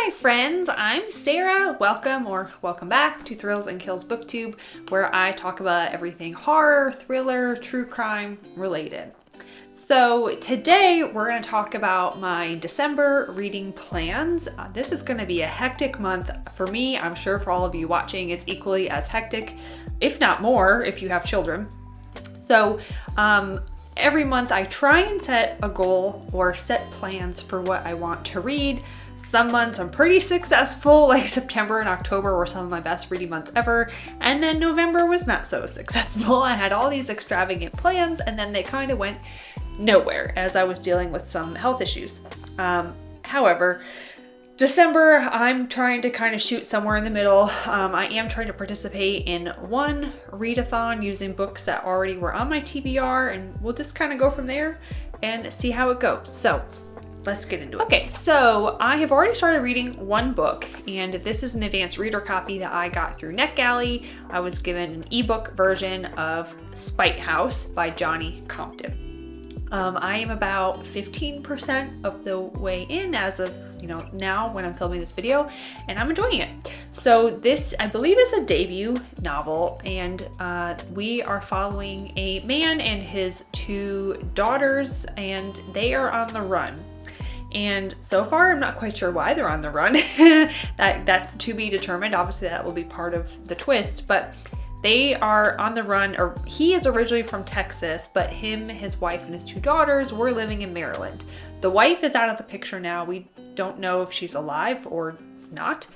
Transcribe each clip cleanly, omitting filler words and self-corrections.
my friends, I'm Sarah. Welcome back to Thrills and Kills Booktube, where I talk about everything horror, thriller, true crime related. So today we're going to talk about my December reading plans. This is going to be a hectic month for me. I'm sure for all of you watching it's equally as hectic, if not more, if you have children. So every month I try and set a goal or set plans for what I want to read. Some months I'm pretty successful, like September and October were some of my best reading months ever. And then November was not so successful. I had all these extravagant plans and then they kind of went nowhere as I was dealing with some health issues. However, December, I'm trying to kind of shoot somewhere in the middle. I am trying to participate in one readathon using books that already were on my TBR, and we'll just kind of go from there and see how it goes. So let's get into it. Okay, so I have already started reading one book, and this is an advanced reader copy that I got through NetGalley. I was given an ebook version of Spite House by Johnny Compton. I am about 15% of the way in as of now when I'm filming this video, and I'm enjoying it. So this, I believe, is a debut novel, and we are following a man and his two daughters, and they are on the run. And so far, I'm not quite sure why they're on the run. That's to be determined. Obviously, that will be part of the twist, but they are on the run, or he is originally from Texas, but him, his wife, and his two daughters were living in Maryland. The wife is out of the picture now. We don't know if she's alive or not.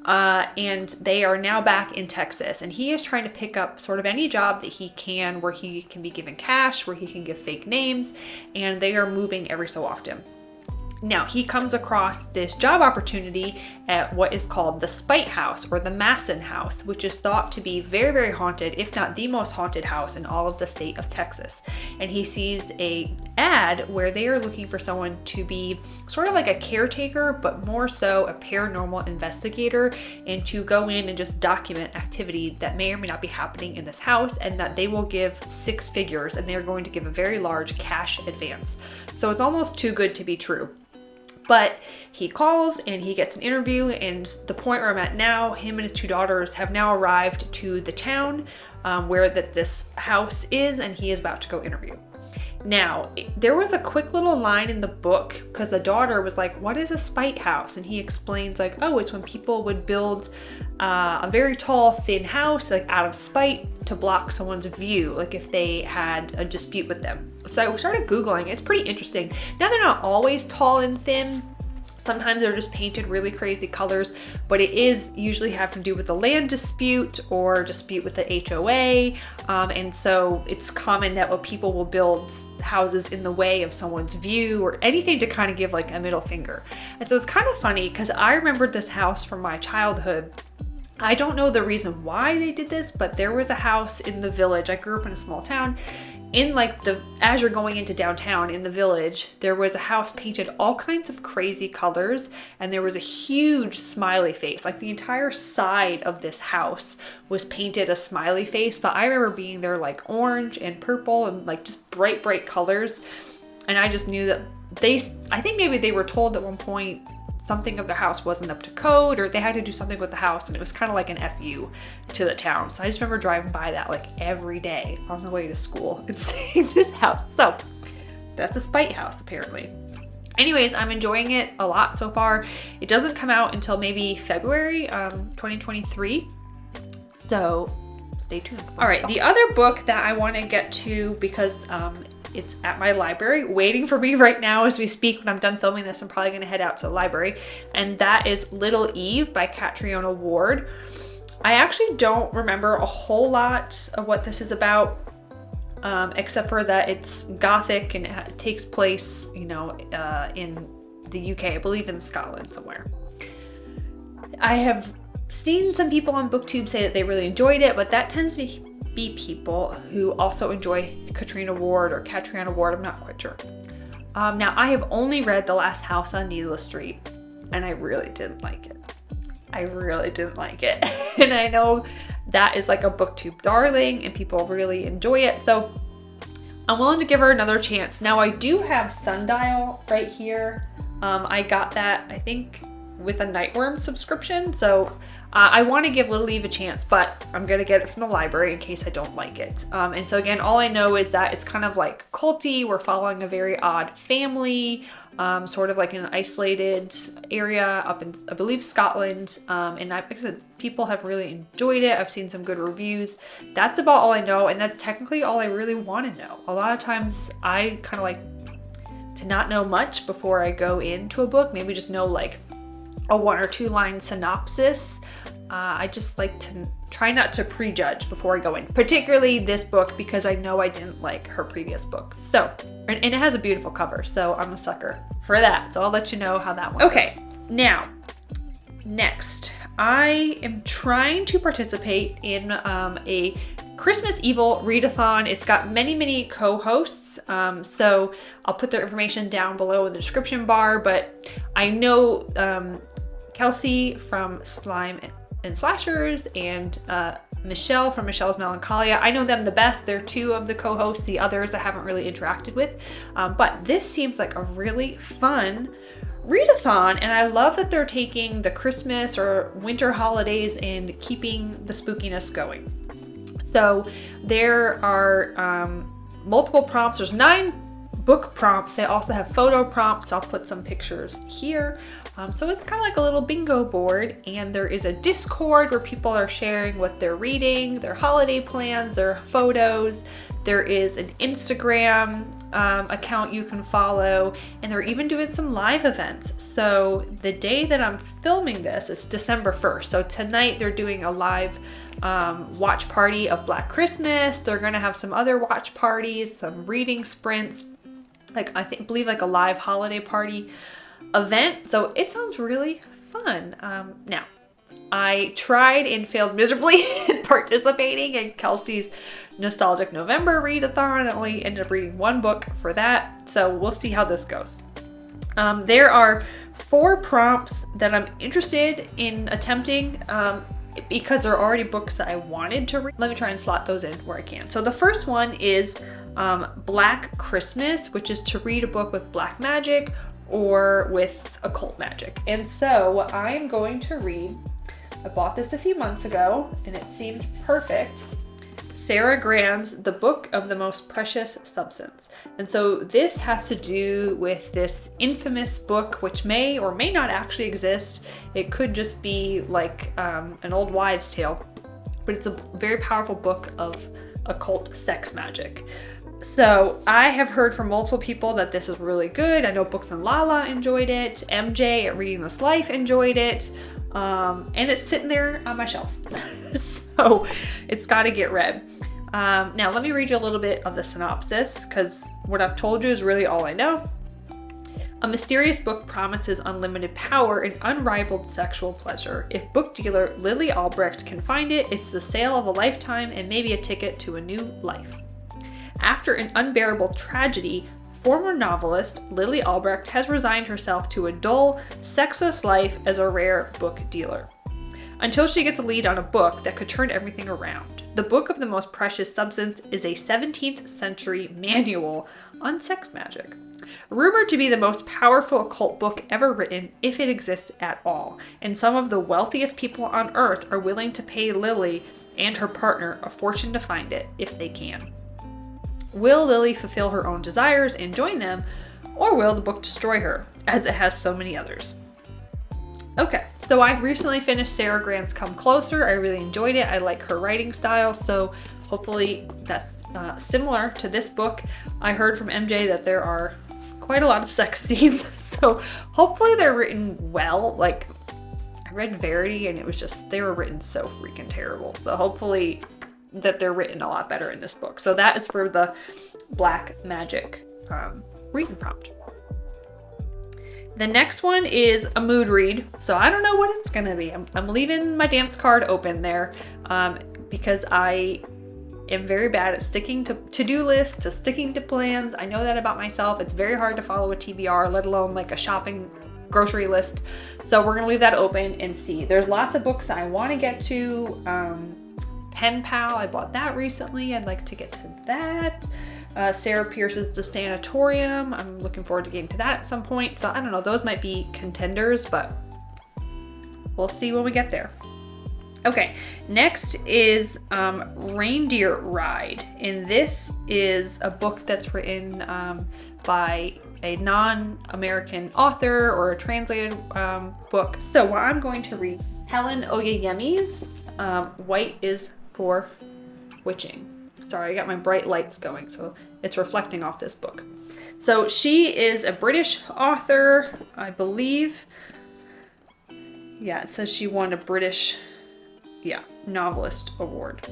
And they are now back in Texas, and he is trying to pick up sort of any job that he can where he can be given cash, where he can give fake names, and they are moving every so often. Now, he comes across this job opportunity at what is called the Spite House, or the Masson House, which is thought to be very, very haunted, if not the most haunted house in all of the state of Texas. And he sees an ad where they are looking for someone to be sort of like a caretaker, but more so a paranormal investigator, and to go in and just document activity that may or may not be happening in this house, and that they will give 6 figures, and they're going to give a very large cash advance. So it's almost too good to be true. But he calls and he gets an interview, and the point where I'm at now, him and his two daughters have now arrived to the town where this house is, and he is about to go interview. Now, there was a quick little line in the book because the daughter was like, "What is a spite house?" And he explains like, "Oh, it's when people would build a very tall, thin house like out of spite to block someone's view, like if they had a dispute with them." So I started Googling. It's pretty interesting. Now, they're not always tall and thin. Sometimes they're just painted really crazy colors, but it is usually having to do with a land dispute or dispute with the HOA. And so it's common that people will build houses in the way of someone's view or anything to kind of give like a middle finger. And so it's kind of funny because I remembered this house from my childhood. I don't know the reason why they did this, but there was a house in the village. I grew up in a small town. As you're going into downtown in the village, there was a house painted all kinds of crazy colors, and there was a huge smiley face. Like the entire side of this house was painted a smiley face, but I remember being there like orange and purple and like just bright, bright colors. And I just knew that I think maybe they were told at one point something of the house wasn't up to code, or they had to do something with the house, and it was kind of like an FU to the town. So I just remember driving by that like every day on the way to school and seeing this house. So that's a spite house apparently. Anyways, I'm enjoying it a lot so far. It doesn't come out until maybe February 2023. So stay tuned. All right, the other book that I want to get to, because it's at my library waiting for me right now as we speak. When I'm done filming this, I'm probably going to head out to the library. And that is Little Eve by Catriona Ward. I actually don't remember a whole lot of what this is about, except for that it's gothic and it takes place, in the UK, I believe in Scotland somewhere. I have seen some people on Booktube say that they really enjoyed it, but that tends to be people who also enjoy Catriona Ward, I'm not quite sure. Now, I have only read The Last House on Needless Street, and I really didn't like it. And I know that is like a Booktube darling, and people really enjoy it, so I'm willing to give her another chance. Now, I do have Sundial right here. I got that, I think, with a Nightworm subscription. So I want to give Little Eve a chance, but I'm going to get it from the library in case I don't like it. And so again, all I know is that it's kind of like culty. We're following a very odd family, sort of like in an isolated area up in, I believe, Scotland. And like I said, people have really enjoyed it. I've seen some good reviews. That's about all I know. And that's technically all I really want to know. A lot of times I kind of like to not know much before I go into a book, maybe just know like a 1 or 2 line synopsis. I just like to try not to prejudge before I go in, particularly this book because I know I didn't like her previous book. So, and it has a beautiful cover, so I'm a sucker for that. So I'll let you know how that one goes. Now, next, I am trying to participate in a Christmas Evil Readathon. It's got many co-hosts, so I'll put their information down below in the description bar, but I know Kelsey from Slime and Slashers and Michelle from Michelle's Melancholia. I know them the best. They're 2 of the co-hosts. The others I haven't really interacted with, but this seems like a really fun readathon, and I love that they're taking the Christmas or winter holidays and keeping the spookiness going. So there are multiple prompts. There's 9 book prompts. They also have photo prompts. I'll put some pictures here. So it's kind of like a little bingo board, and there is a Discord where people are sharing what they're reading, their holiday plans, their photos. There is an Instagram account you can follow, and they're even doing some live events. So the day that I'm filming this, it's December 1st. So tonight they're doing a live watch party of Black Christmas. They're gonna have some other watch parties, some reading sprints, like believe like a live holiday party event. So it sounds really fun. Now, I tried and failed miserably in participating in Kelsey's Nostalgic November Readathon. I only ended up reading 1 book for that, so we'll see how this goes. There are 4 prompts that I'm interested in attempting because they're already books that I wanted to read. Let me try and slot those in where I can. So the first one is Black Christmas, which is to read a book with black magic or with occult magic. And so I'm going to read, I bought this a few months ago and it seemed perfect, Sarah Graham's The Book of the Most Precious Substance. And so this has to do with this infamous book, which may or may not actually exist. It could just be like an old wives' tale, but it's a very powerful book of occult sex magic. So I have heard from multiple people that this is really good. I know Books and Lala enjoyed it. MJ at Reading This Life enjoyed it. And it's sitting there on my shelf. So it's got to get read. Now let me read you a little bit of the synopsis, because what I've told you is really all I know. A mysterious book promises unlimited power and unrivaled sexual pleasure. If book dealer Lily Albrecht can find it, it's the sale of a lifetime and maybe a ticket to a new life. After an unbearable tragedy, former novelist Lily Albrecht has resigned herself to a dull, sexless life as a rare book dealer, until she gets a lead on a book that could turn everything around. The Book of the Most Precious Substance is a 17th century manual on sex magic, rumored to be the most powerful occult book ever written, if it exists at all, and some of the wealthiest people on earth are willing to pay Lily and her partner a fortune to find it, if they can. Will Lily fulfill her own desires and join them, or will the book destroy her, as it has so many others? Okay, so I recently finished Sarah Graham's Come Closer. I really enjoyed it. I like her writing style, so hopefully that's similar to this book. I heard from MJ that there are quite a lot of sex scenes, so hopefully they're written well. Like, I read Verity and it was just, they were written so freaking terrible. So hopefully that they're written a lot better in this book. So that is for the Black Magic reading prompt. The next one is a mood read. So I don't know what it's gonna be. I'm leaving my dance card open there because I am very bad at sticking to to-do lists, to sticking to plans. I know that about myself. It's very hard to follow a TBR, let alone like a shopping grocery list. So we're gonna leave that open and see. There's lots of books that I wanna get to. Pen Pal, I bought that recently. I'd like to get to that. Sarah Pierce's The Sanatorium. I'm looking forward to getting to that at some point. So I don't know, those might be contenders, but we'll see when we get there. Okay, next is Reindeer Ride, and this is a book that's written by a non-American author or a translated book. So I'm going to read Helen Oyeyemi's White is for Witching. Sorry, I got my bright lights going, so it's reflecting off this book. So she is a British author, I believe. Yeah, it says she won a British, novelist award.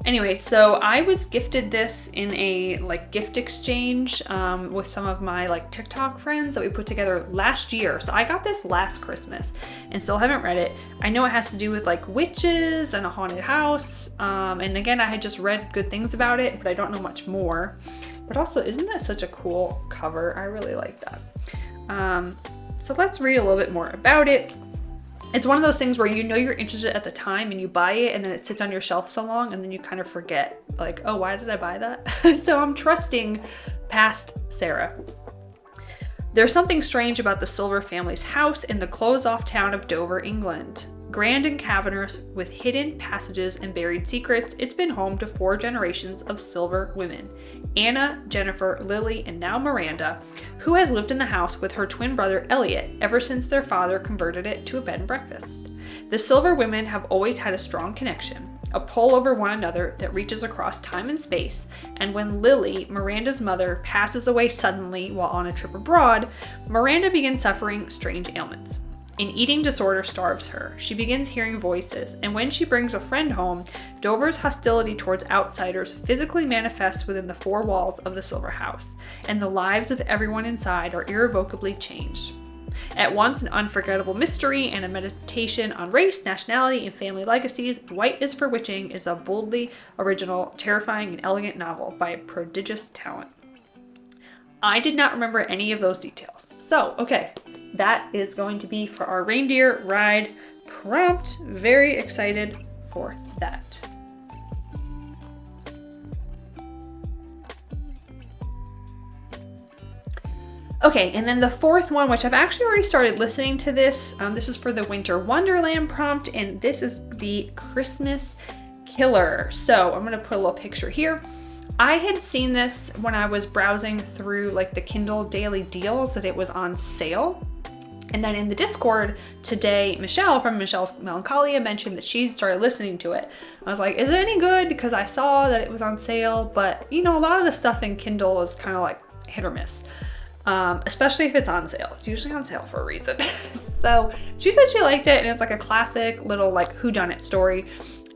Anyway, so I was gifted this in a gift exchange with some of my TikTok friends that we put together last year. So I got this last Christmas and still haven't read it. I know it has to do with witches and a haunted house. And again, I had just read good things about it, but I don't know much more. But also, isn't that such a cool cover? I really like that. So let's read a little bit more about it. It's one of those things where you're interested at the time and you buy it and then it sits on your shelf so long and then you kind of forget, oh, why did I buy that? So I'm trusting past Sarah. There's something strange about the Silver family's house in the closed-off town of Dover, England. Grand and cavernous, with hidden passages and buried secrets, it's been home to 4 generations of Silver women. Anna, Jennifer, Lily, and now Miranda, who has lived in the house with her twin brother Elliot ever since their father converted it to a bed and breakfast. The Silver women have always had a strong connection, a pull over one another that reaches across time and space, and when Lily, Miranda's mother, passes away suddenly while on a trip abroad, Miranda begins suffering strange ailments. An eating disorder starves her. She begins hearing voices, and when she brings a friend home, Dover's hostility towards outsiders physically manifests within the 4 walls of the Silver house, and the lives of everyone inside are irrevocably changed. At once an unforgettable mystery and a meditation on race, nationality, and family legacies, White is for Witching is a boldly original, terrifying, and elegant novel by a prodigious talent. I did not remember any of those details. So, okay. That is going to be for our Reindeer Ride prompt. Very excited for that. Okay, and then the 4th one, which I've actually already started listening to this. This is for the Winter Wonderland prompt, and this is the Christmas Killer. So I'm going to put a little picture here. I had seen this when I was browsing through the Kindle Daily Deals that it was on sale. And then in the Discord today, Michelle from Michelle's Melancholia mentioned that she started listening to it. I was like, is it any good? Because I saw that it was on sale, but a lot of the stuff in Kindle is kind of hit or miss. Especially if it's on sale. It's usually on sale for a reason. So she said she liked it, and it's a classic little whodunit story.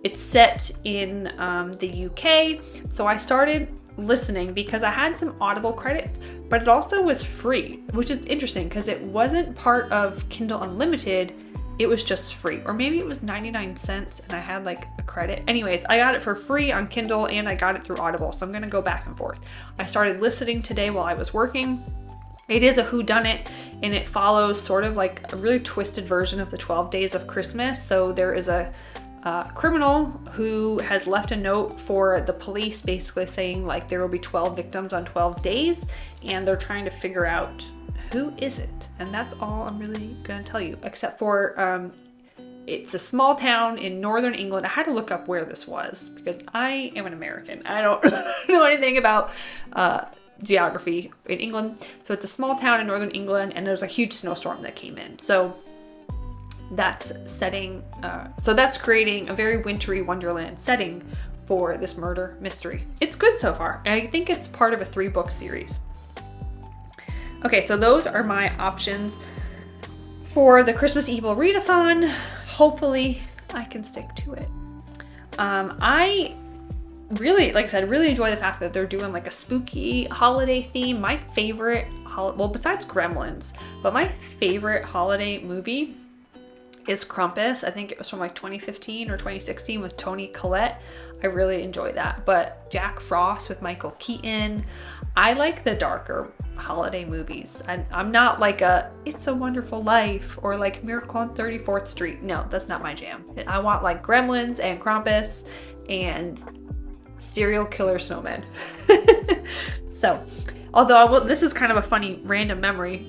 It's set in the UK, so I started listening because I had some Audible credits, but it also was free, which is interesting because it wasn't part of Kindle Unlimited, it was just free. Or maybe it was 99 cents and I had a credit. Anyways, I got it for free on Kindle and I got it through Audible, so I'm gonna go back and forth. I started listening today while I was working. It is a whodunit, and it follows sort of a really twisted version of the 12 Days of Christmas. So there is a criminal who has left a note for the police basically saying there will be 12 victims on 12 days, and they're trying to figure out who is it. And that's all I'm really gonna tell you, except for it's a small town in northern England. I had to look up where this was because I am an American. I don't know anything about geography in England. So it's a small town in northern England, and there's a huge snowstorm that came in. So that's creating a very wintry wonderland setting for this murder mystery. It's good so far. I think it's part of a 3-book series. Okay, so those are my options for the Christmas Evil Readathon. Hopefully I can stick to it. I really, like I said, really enjoy the fact that they're doing a spooky holiday theme. My favorite, besides Gremlins, but my favorite holiday movie is Krampus. I think it was from 2015 or 2016 with Toni Collette. I really enjoy that. But Jack Frost with Michael Keaton. I like the darker holiday movies. I'm not It's a Wonderful Life or Miracle on 34th Street. No, that's not my jam. I want Gremlins and Krampus and serial killer snowmen. So, although this is kind of a funny random memory.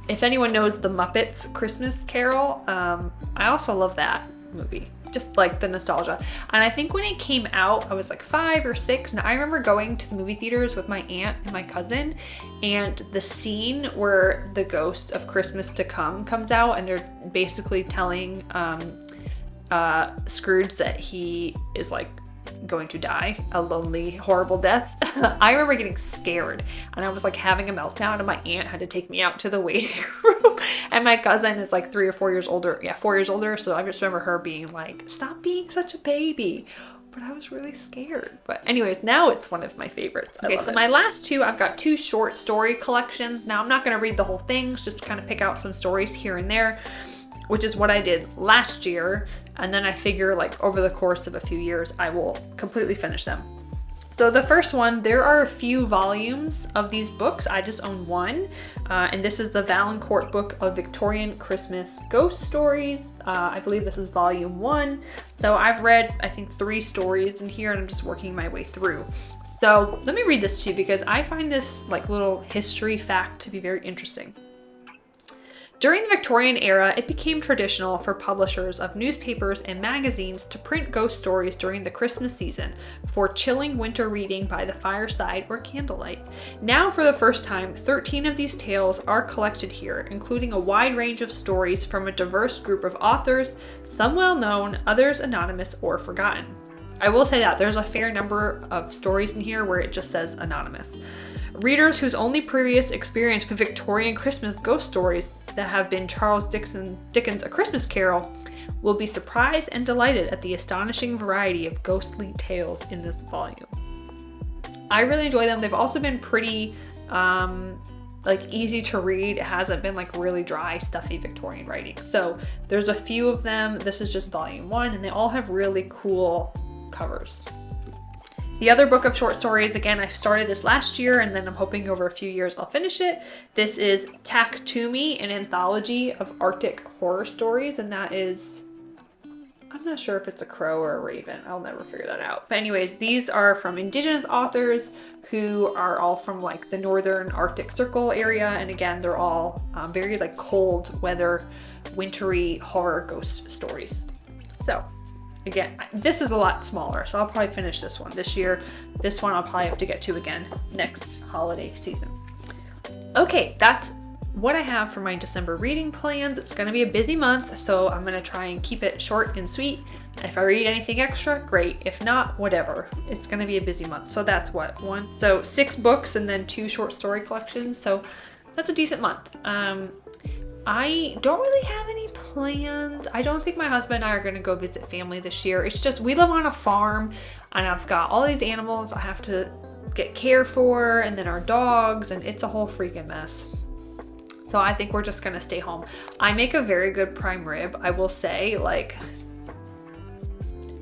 if anyone knows the Muppets Christmas Carol, I also love that movie. Just like the nostalgia. And I think when it came out, I was like 5 or 6, and I remember going to the movie theaters with my aunt and my cousin, and the scene where the ghost of Christmas to come comes out, and they're basically telling Scrooge that he is like going to die a lonely, horrible death. I remember getting scared, and I was like having a meltdown, and my aunt had to take me out to the waiting room, and my cousin is like 3 or 4 years older. Yeah, 4 years older. So I just remember her being like, stop being such a baby. But I was really scared. But anyways, now it's one of my favorites. Okay, so my last two, I've got 2 short story collections. Now I'm not going to read the whole things, just kind of pick out some stories here and there, which is what I did last year. And then I figure like over the course of a few years, I will completely finish them. So the first one, there are a few volumes of these books. I just own one. And this is the Valancourt book of Victorian Christmas Ghost Stories. I believe this is volume 1. So I've read, I think, 3 stories in here, and I'm just working my way through. So let me read this to you because I find this like little history fact to be very interesting. During the Victorian era, it became traditional for publishers of newspapers and magazines to print ghost stories during the Christmas season for chilling winter reading by the fireside or candlelight. Now, for the first time, 13 of these tales are collected here, including a wide range of stories from a diverse group of authors, some well-known, others anonymous or forgotten. I will say that there's a fair number of stories in here where it just says anonymous. Readers whose only previous experience with Victorian Christmas ghost stories that have been Charles Dickens' A Christmas Carol will be surprised and delighted at the astonishing variety of ghostly tales in this volume. I really enjoy them. They've also been pretty like easy to read. It hasn't been like really dry, stuffy Victorian writing. So there's a few of them. This is just volume 1, and they all have really cool covers. The other book of short stories, again, I started this last year, and then I'm hoping over a few years I'll finish it. This is Tak To Me, an anthology of Arctic horror stories, and that is, I'm not sure if it's a crow or a raven. I'll never figure that out. But anyways, these are from Indigenous authors who are all from like the northern Arctic Circle area, and again, they're all very like cold weather, wintry horror ghost stories. So again, this is a lot smaller, so I'll probably finish this one this year. This one I'll probably have to get to again next holiday season. Okay, that's what I have for my December reading plans. It's gonna be a busy month, so I'm gonna try and keep it short and sweet. If I read anything extra, great. If not, whatever. It's gonna be a busy month. So that's what, 6 books and then 2 short story collections. So that's a decent month. I don't really have any plans. I don't think my husband and I are gonna go visit family this year. It's just, we live on a farm and I've got all these animals I have to get care for, and then our dogs, and it's a whole freaking mess. So I think we're just gonna stay home. I make a very good prime rib, I will say. Like,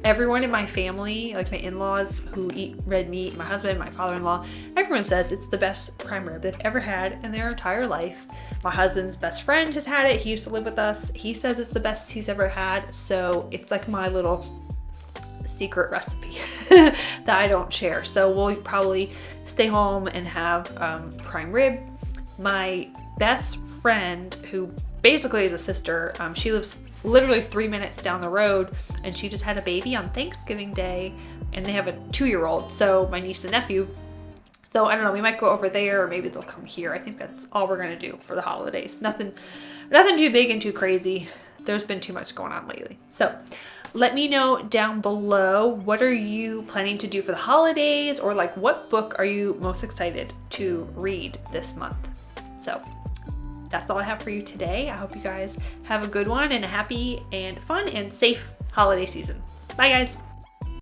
everyone in my family, like my in-laws who eat red meat, my husband, my father-in-law, everyone says it's the best prime rib they've ever had in their entire life. My husband's best friend has had it. He used to live with us. He says it's the best he's ever had. So it's like my little secret recipe that I don't share. So we'll probably stay home and have prime rib. My best friend, who basically is a sister, she lives literally 3 minutes down the road, and she just had a baby on Thanksgiving Day, and they have a 2-year-old, so my niece and nephew. So I don't know, we might go over there, or maybe they'll come here. I think that's all we're gonna do for the holidays. Nothing too big and too crazy. There's been too much going on lately. So let me know down below, what are you planning to do for the holidays, or like what book are you most excited to read this month? So that's all I have for you today. I hope you guys have a good one and a happy and fun and safe holiday season. Bye guys.